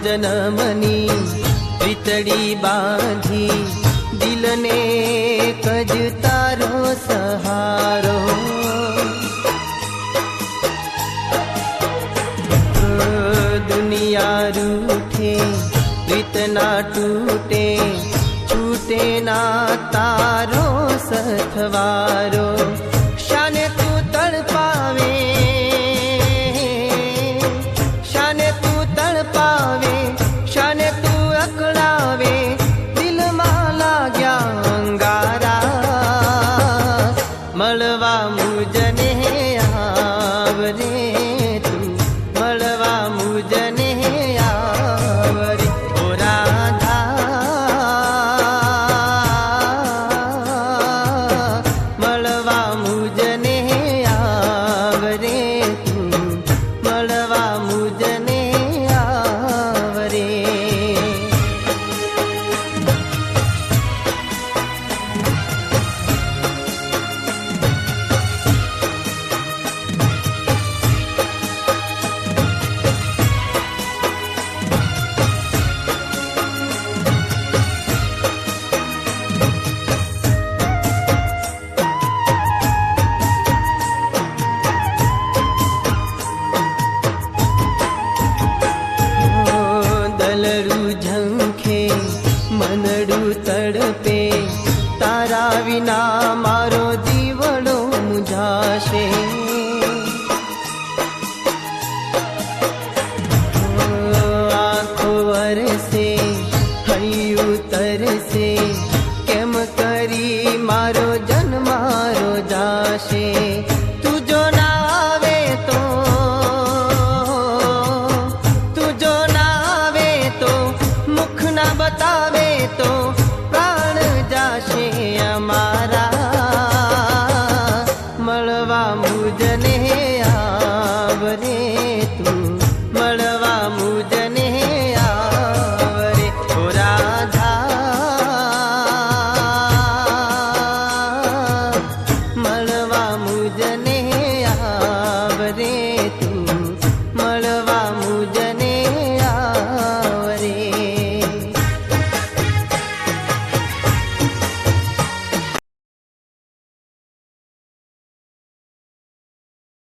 जन्मनी प्रीतड़ी बांधी दिलने कज तारो सहारो। दुनिया रूठे प्रीत ना टूटे, छूटे ना तारो सथवारो। शाने तू तड़पावे, शाने तू तड़पावे, शाने तू अकड़ावे, दिल में लाग्या अंगारा। मळवा मुझने आवरे तू, मळवा मुझने आवरे। ओ राधा मळवा मुझने आवरे तू, मळवा मुझने आवरे। दलरू झंखे मनडू तड़पे, तारा विना मारो जीवड़ो मुझाशे। आँखों वरसे हयू तरसे, केम करी मारो जन मारो जाशे। तू जो ना आवे तो, तू जो ना आवे तो, मुख ना बतावे तो, प्राण जाशे अमारा। मळवा मुझने